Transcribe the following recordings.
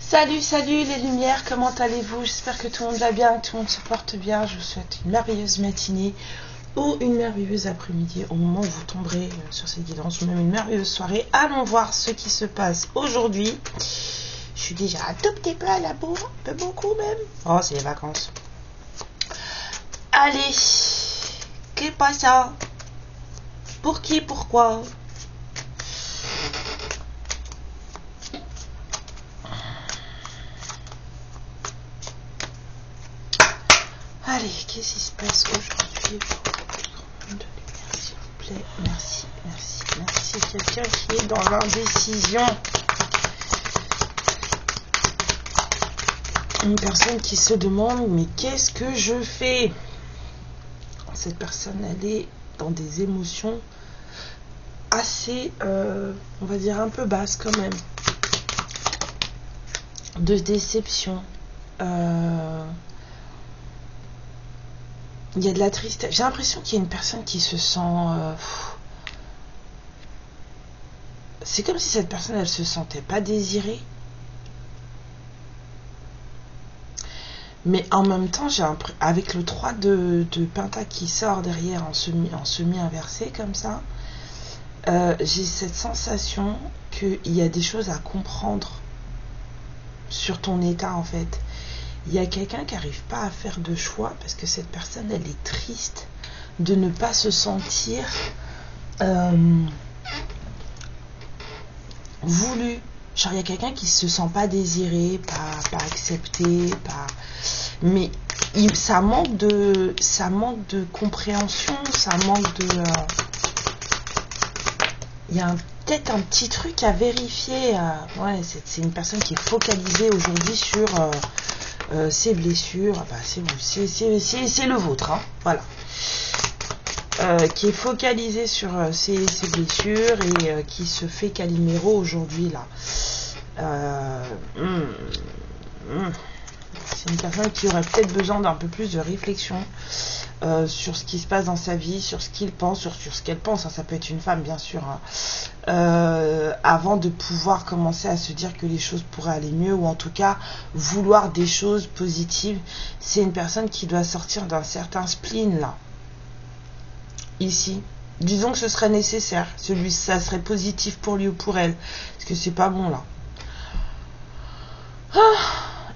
Salut, salut les lumières, comment allez-vous? J'espère que tout le monde va bien, que tout le monde se porte bien. Je vous souhaite une merveilleuse matinée ou une merveilleuse après-midi au moment où vous tomberez sur cette guidance, ou même une merveilleuse soirée. Allons voir ce qui se passe aujourd'hui. Je suis déjà un tout petit peu à la bourre, un peu beaucoup même. Oh, c'est les vacances. Allez, qu'est-ce pas ça? Pour qui, pourquoi? Allez, qu'est-ce qui se passe aujourd'hui? S'il vous plaît, merci, merci, merci. Quelqu'un qui est dans l'indécision. Une personne qui se demande, mais qu'est-ce que je fais? Cette personne, elle est dans des émotions assez, on va dire, un peu basses quand même. De déception. Il y a de la tristesse. J'ai l'impression qu'il y a une personne qui se sent... c'est comme si cette personne, elle se sentait pas désirée. Mais en même temps, avec le 3 de Penta qui sort derrière en semi inversé comme ça, j'ai cette sensation qu'il y a des choses à comprendre sur ton état en fait. Il y a quelqu'un qui n'arrive pas à faire de choix parce que cette personne, elle est triste de ne pas se sentir voulu. Genre, il y a quelqu'un qui se sent pas désiré, pas accepté, mais ça manque de compréhension, ça manque de... il y a peut-être un petit truc à vérifier. Ouais, c'est une personne qui est focalisée aujourd'hui sur... ses blessures, c'est le vôtre, hein, voilà. Qui est focalisé sur ses blessures et qui se fait Calimero aujourd'hui là. C'est une personne qui aurait peut-être besoin d'un peu plus de réflexion sur ce qui se passe dans sa vie, sur ce qu'il pense, sur ce qu'elle pense, hein, ça peut être une femme bien sûr, hein, avant de pouvoir commencer à se dire que les choses pourraient aller mieux, ou en tout cas vouloir des choses positives. C'est une personne qui doit sortir d'un certain spleen là, ici. Disons que ce serait nécessaire, ça serait positif pour lui ou pour elle, parce que c'est pas bon là.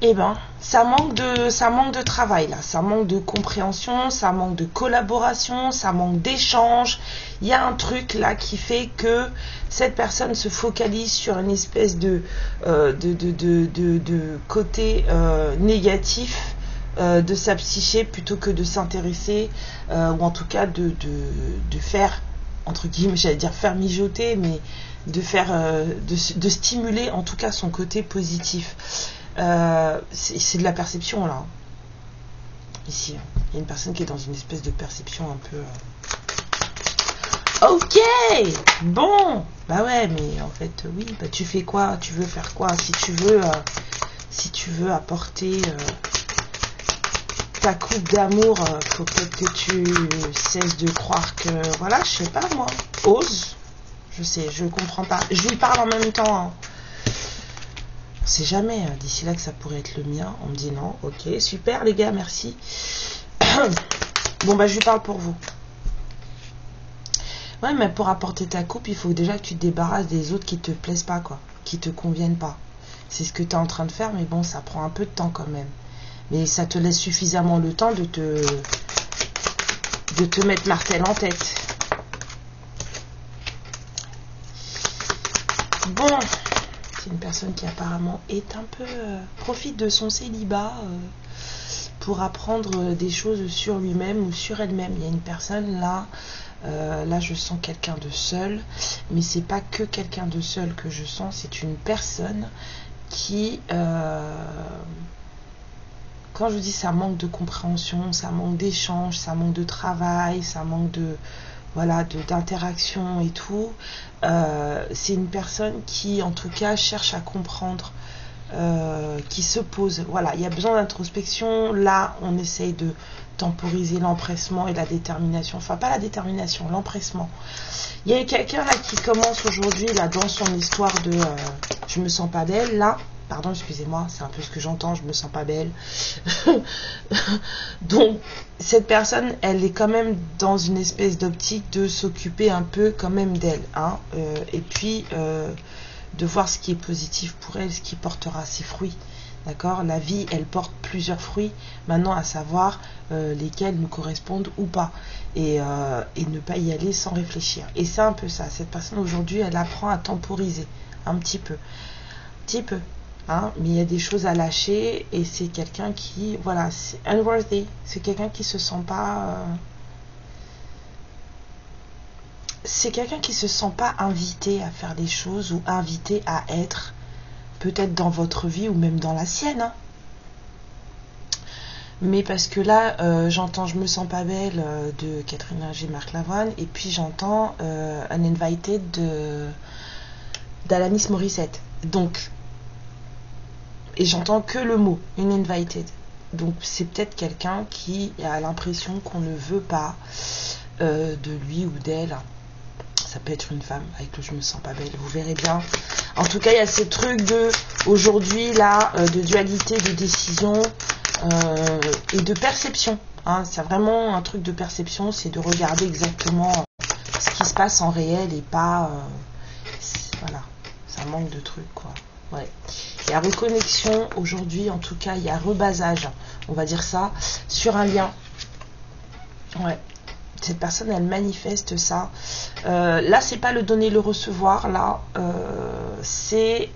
Eh ben, ça manque de travail là, ça manque de compréhension, ça manque de collaboration, ça manque d'échange. Il y a un truc là qui fait que cette personne se focalise sur une espèce de côté négatif de sa psyché plutôt que de s'intéresser ou en tout cas de faire, entre guillemets, j'allais dire faire mijoter, mais de faire de stimuler en tout cas son côté positif. C'est de la perception là. Ici, il y a une personne qui est dans une espèce de perception un peu... Ok, bon, bah ouais, mais en fait, oui, bah tu fais quoi? Tu veux faire quoi? Si tu veux apporter ta coupe d'amour, faut peut-être que tu cesses de croire que, voilà, je sais pas moi, ose. Je comprends pas. Je lui parle en même temps, hein. On sait jamais, d'ici là que ça pourrait être le mien. On me dit non, ok, super les gars, merci. Bon bah je lui parle pour vous. Ouais, mais pour apporter ta coupe, il faut déjà que tu te débarrasses des autres qui te plaisent pas, quoi, qui te conviennent pas. C'est ce que tu es en train de faire, mais bon, ça prend un peu de temps quand même. Mais ça te laisse suffisamment le temps de te mettre martel en tête. Bon. C'est une personne qui apparemment est un peu profite de son célibat pour apprendre des choses sur lui-même ou sur elle-même. Il y a une personne là, là je sens quelqu'un de seul, mais c'est pas que quelqu'un de seul que je sens, c'est une personne qui, quand je vous dis ça manque de compréhension, ça manque d'échange, ça manque de travail, ça manque de... voilà, d'interaction et tout, c'est une personne qui en tout cas cherche à comprendre, qui se pose, voilà, il y a besoin d'introspection. Là on essaye de temporiser l'empressement et la détermination, enfin pas la détermination, l'empressement. Il y a quelqu'un là qui commence aujourd'hui là dans son histoire de je me sens pas d'elle là, Pardon, excusez-moi, c'est un peu ce que j'entends, je me sens pas belle. Donc, cette personne, elle est quand même dans une espèce d'optique de s'occuper un peu quand même d'elle. Hein, et puis, de voir ce qui est positif pour elle, ce qui portera ses fruits. D'accord? La vie, elle porte plusieurs fruits. Maintenant, à savoir lesquels nous correspondent ou pas. Et ne pas y aller sans réfléchir. Et c'est un peu ça. Cette personne, aujourd'hui, elle apprend à temporiser. Un petit peu. Petit peu. Hein, mais il y a des choses à lâcher et c'est quelqu'un qui, voilà, c'est unworthy, c'est quelqu'un qui se sent pas c'est quelqu'un qui se sent pas invité à faire des choses ou invité à être peut-être dans votre vie ou même dans la sienne, hein. Mais parce que là j'entends Je me sens pas belle de Catherine Ringer, Marc Lavoine, et puis j'entends Uninvited d'Alanis Morissette, donc et j'entends que le mot uninvited. Donc c'est peut-être quelqu'un qui a l'impression qu'on ne veut pas de lui ou d'elle. Ça peut être une femme avec le je me sens pas belle, vous verrez bien. En tout cas, il y a ces trucs de aujourd'hui là, de dualité, de décision et de perception. Hein. C'est vraiment un truc de perception, c'est de regarder exactement ce qui se passe en réel et pas voilà, ça manque de trucs quoi. Ouais. Il y a reconnexion aujourd'hui, en tout cas, il y a rebasage, on va dire ça, sur un lien. Ouais. Cette personne, elle manifeste ça. Là, c'est pas le donner, le recevoir. Là, c'est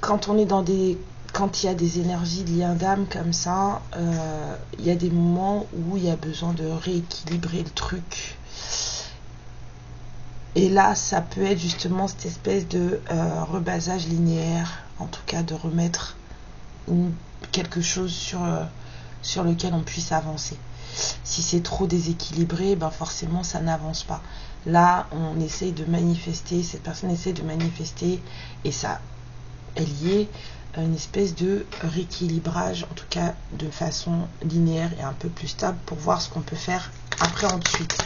quand on est dans des, quand il y a des énergies de lien d'âme comme ça, il y a des moments où il y a besoin de rééquilibrer le truc. Et là, ça peut être justement cette espèce de rebasage linéaire, en tout cas de remettre quelque chose sur lequel on puisse avancer. Si c'est trop déséquilibré, ben forcément ça n'avance pas. Là, on essaye de manifester, cette personne essaie de manifester, et ça est lié à une espèce de rééquilibrage, en tout cas de façon linéaire et un peu plus stable, pour voir ce qu'on peut faire après ensuite.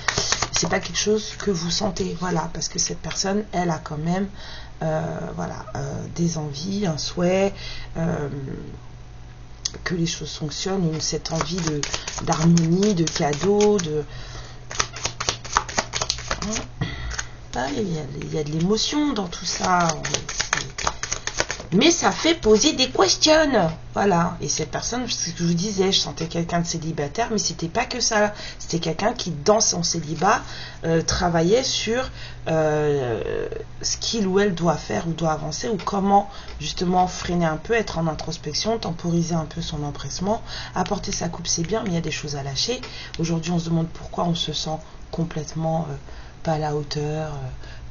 C'est pas quelque chose que vous sentez, voilà, parce que cette personne, elle a quand même voilà, des envies, un souhait, que les choses fonctionnent, cette envie d'harmonie, de cadeau, de... Ah, il y a de l'émotion dans tout ça. Mais ça fait poser des questions. Voilà. Et cette personne, ce que je vous disais, je sentais quelqu'un de célibataire, mais c'était pas que ça. C'était quelqu'un qui, dans son célibat, travaillait sur ce qu'il ou elle doit faire ou doit avancer, ou comment justement freiner un peu, être en introspection, temporiser un peu son empressement. Apporter sa coupe, c'est bien, mais il y a des choses à lâcher. Aujourd'hui, on se demande pourquoi on se sent complètement pas à la hauteur,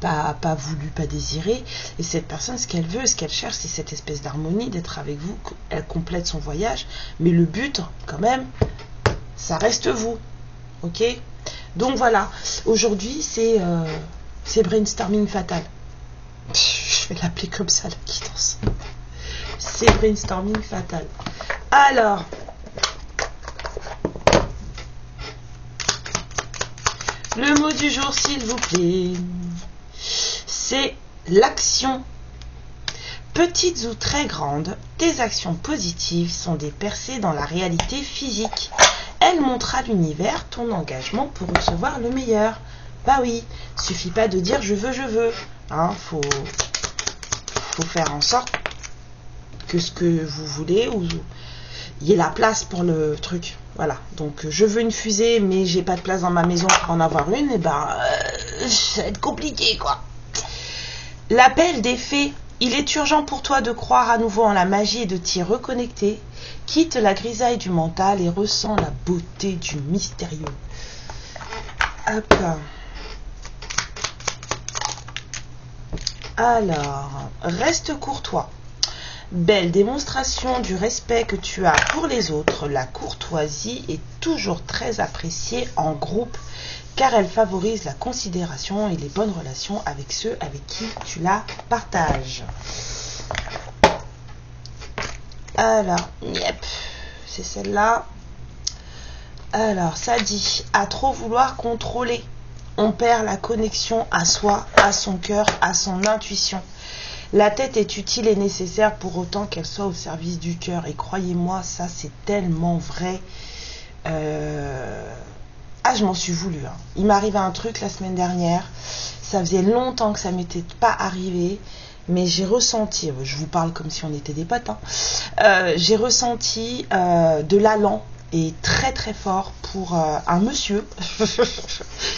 pas voulu, pas désiré. Et cette personne, ce qu'elle veut, ce qu'elle cherche, c'est cette espèce d'harmonie, d'être avec vous. Elle complète son voyage, mais le but, quand même, ça reste vous. Ok? Donc voilà, aujourd'hui, c'est brainstorming fatal. Je vais l'appeler comme ça, la guidance. C'est brainstorming fatal. Alors, le mot du jour, s'il vous plaît, c'est l'action. Petites ou très grandes, tes actions positives sont des percées dans la réalité physique. Elles montrent à l'univers ton engagement pour recevoir le meilleur. Bah oui, suffit pas de dire je veux. Hein, faut faire en sorte que ce que vous voulez, ou il y ait la place pour le truc. Voilà, donc je veux une fusée, mais j'ai pas de place dans ma maison pour en avoir une, et ben ça va être compliqué quoi. L'appel des fées. Il est urgent pour toi de croire à nouveau en la magie et de t'y reconnecter. Quitte la grisaille du mental et ressens la beauté du mystérieux. Hop. Alors, reste courtois. Belle démonstration du respect que tu as pour les autres. La courtoisie est toujours très appréciée en groupe, car elle favorise la considération et les bonnes relations avec ceux avec qui tu la partages. Alors, yep, c'est celle-là. Alors, ça dit, à trop vouloir contrôler, on perd la connexion à soi, à son cœur, à son intuition. La tête est utile et nécessaire pour autant qu'elle soit au service du cœur. Et croyez-moi, ça c'est tellement vrai. Ah, je m'en suis voulu. Hein. Il m'est arrivé un truc la semaine dernière. Ça faisait longtemps que ça m'était pas arrivé. Mais j'ai ressenti, je vous parle comme si on était des potes, hein, j'ai ressenti de l'allant et très très fort pour un monsieur,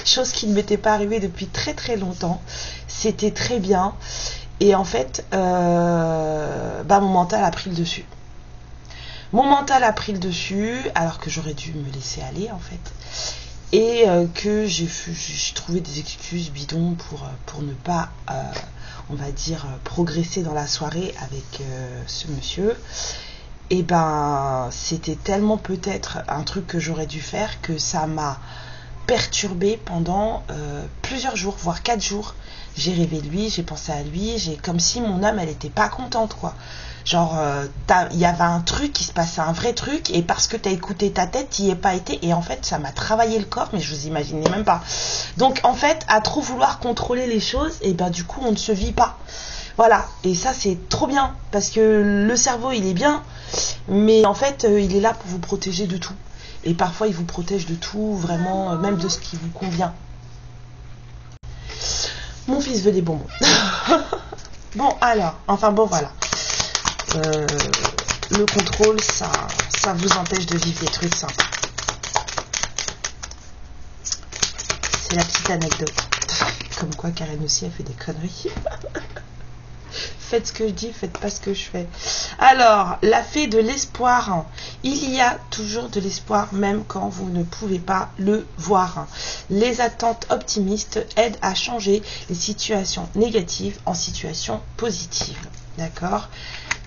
chose qui ne m'était pas arrivée depuis très très longtemps. C'était très bien et en fait, mon mental a pris le dessus. Mon mental a pris le dessus alors que j'aurais dû me laisser aller en fait. Et que j'ai trouvé des excuses bidons pour ne pas, on va dire, progresser dans la soirée avec ce monsieur. Et ben, c'était tellement peut-être un truc que j'aurais dû faire que ça m'a perturbée pendant plusieurs jours, voire 4 jours. J'ai rêvé de lui, j'ai pensé à lui, comme si mon âme, elle était pas contente, quoi. Genre, il y avait un truc qui se passait, un vrai truc, et parce que t'as écouté ta tête, t'y es pas été, et en fait, ça m'a travaillé le corps, mais je vous imaginais même pas. Donc, en fait, à trop vouloir contrôler les choses, et ben du coup, on ne se vit pas. Voilà, et ça, c'est trop bien, parce que le cerveau, il est bien, mais en fait, il est là pour vous protéger de tout. Et parfois, il vous protège de tout, vraiment, même de ce qui vous convient. Mon fils veut des bonbons. Bon, alors, enfin bon, voilà. Le contrôle, ça vous empêche de vivre des trucs sympas. C'est la petite anecdote. Comme quoi, Karen aussi, elle fait des conneries. Faites ce que je dis, faites pas ce que je fais. Alors, la fée de l'espoir. Il y a toujours de l'espoir, même quand vous ne pouvez pas le voir. Les attentes optimistes aident à changer les situations négatives en situations positives. D'accord ?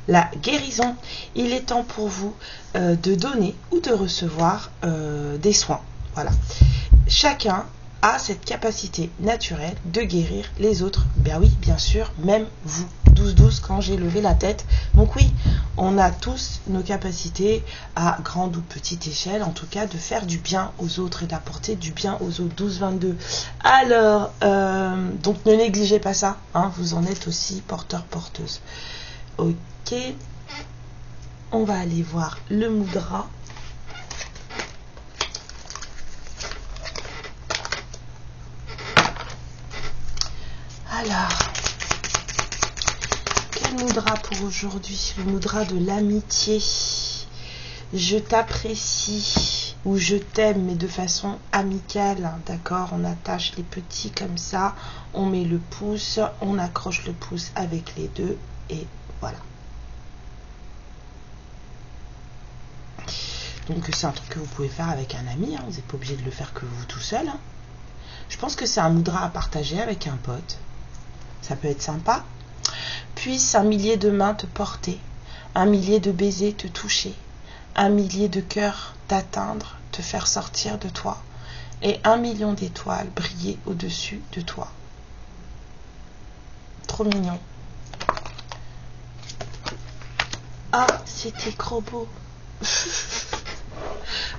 La guérison, il est temps pour vous de donner ou de recevoir des soins. Voilà. Chacun a cette capacité naturelle de guérir les autres. Ben oui, bien sûr, même vous. 12-12 quand j'ai levé la tête. Donc oui, on a tous nos capacités à grande ou petite échelle, en tout cas, de faire du bien aux autres et d'apporter du bien aux autres. 12-22. Alors, donc ne négligez pas ça. Hein, vous en êtes aussi porteur-porteuse. Ok. On va aller voir le Mudra. Alors, quel Mudra pour aujourd'hui? Le Mudra de l'amitié. Je t'apprécie ou je t'aime, mais de façon amicale. D'accord? On attache les petits comme ça. On met le pouce. On accroche le pouce avec les deux. Et voilà. Donc c'est un truc que vous pouvez faire avec un ami. Hein. Vous n'êtes pas obligé de le faire que vous tout seul. Hein. Je pense que c'est un Mudra à partager avec un pote. Ça peut être sympa. Puisse un millier de mains te porter, un millier de baisers te toucher, un millier de cœurs t'atteindre, te faire sortir de toi, et 1 million d'étoiles briller au-dessus de toi. Trop mignon. Ah, c'était trop beau.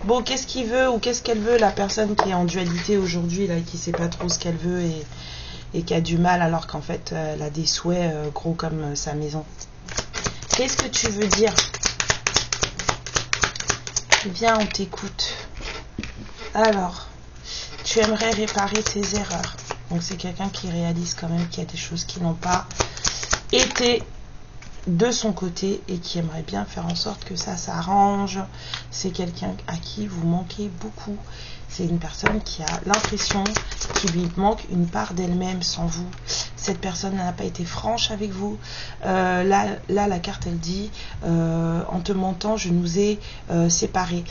Bon, qu'est-ce qu'il veut ou qu'est-ce qu'elle veut, la personne qui est en dualité aujourd'hui, là, qui sait pas trop ce qu'elle veut et qui a du mal alors qu'en fait elle a des souhaits gros comme sa maison. Qu'est-ce que tu veux dire? Viens, on t'écoute. Alors, tu aimerais réparer tes erreurs. Donc c'est quelqu'un qui réalise quand même qu'il y a des choses qui n'ont pas été de son côté et qui aimerait bien faire en sorte que ça s'arrange. C'est quelqu'un à qui vous manquez beaucoup. C'est une personne qui a l'impression qu'il lui manque une part d'elle-même sans vous. Cette personne n'a pas été franche avec vous. Là, la carte, elle dit en te mentant, je nous ai séparés.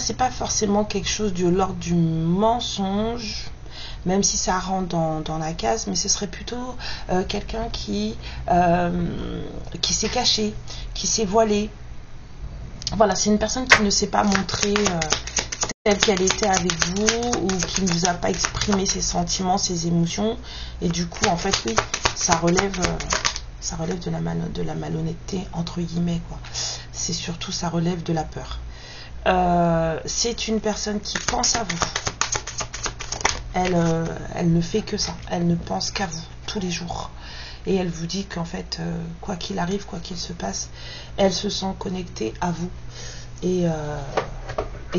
C'est pas forcément quelque chose de l'ordre du mensonge, même si ça rentre dans la case, mais ce serait plutôt quelqu'un qui s'est caché, qui s'est voilé. Voilà, c'est une personne qui ne s'est pas montrée telle qu'elle était avec vous, ou qui ne vous a pas exprimé ses sentiments, ses émotions, et du coup, en fait, oui, ça relève de la malhonnêteté, entre guillemets, quoi. C'est surtout, ça relève de la peur. C'est une personne qui pense à vous. Elle ne fait que ça. Elle ne pense qu'à vous tous les jours. et elle vous dit qu'en fait, quoi qu'il arrive, quoi qu'il se passe, elle se sent connectée à vous et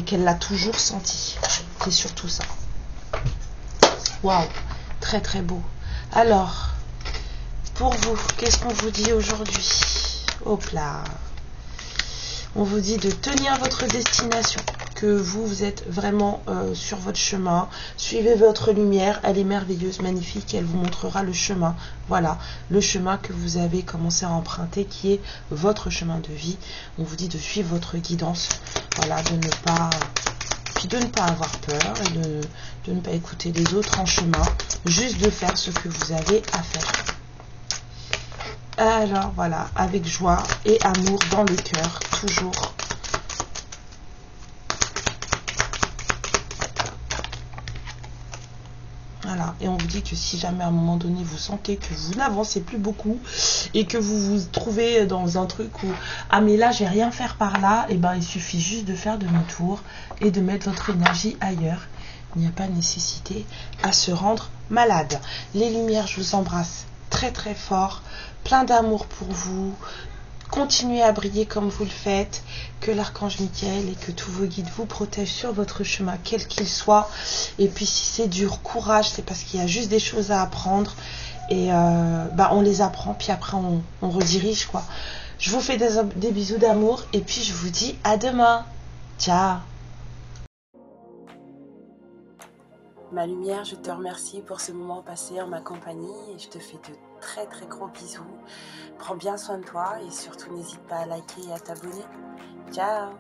qu'elle l'a toujours senti. C'est surtout ça. Waouh, très très beau. Alors, pour vous, qu'est-ce qu'on vous dit aujourd'hui? Hop là. On vous dit de tenir votre destination, que vous êtes vraiment sur votre chemin. Suivez votre lumière, elle est merveilleuse, magnifique, elle vous montrera le chemin. Voilà, le chemin que vous avez commencé à emprunter, qui est votre chemin de vie. On vous dit de suivre votre guidance, voilà, de ne pas avoir peur, et de ne pas écouter les autres en chemin, juste de faire ce que vous avez à faire. Alors voilà, avec joie et amour dans le cœur, toujours. Voilà, et on vous dit que si jamais à un moment donné vous sentez que vous n'avancez plus beaucoup et que vous vous trouvez dans un truc où ah mais là je vais rien faire par là, et ben il suffit juste de faire demi-tour et de mettre votre énergie ailleurs. Il n'y a pas nécessité à se rendre malade. Les lumières, je vous embrasse très très fort, plein d'amour pour vous. Continuez à briller comme vous le faites, que l'archange Michael et que tous vos guides vous protègent sur votre chemin, quel qu'il soit. Et puis si c'est dur, courage, c'est parce qu'il y a juste des choses à apprendre. Et on les apprend, puis après on redirige, quoi. Je vous fais des bisous d'amour et puis je vous dis à demain. Ciao. Ma lumière, je te remercie pour ce moment passé en ma compagnie et je te fais de très très gros bisous. Prends bien soin de toi et surtout n'hésite pas à liker et à t'abonner. Ciao!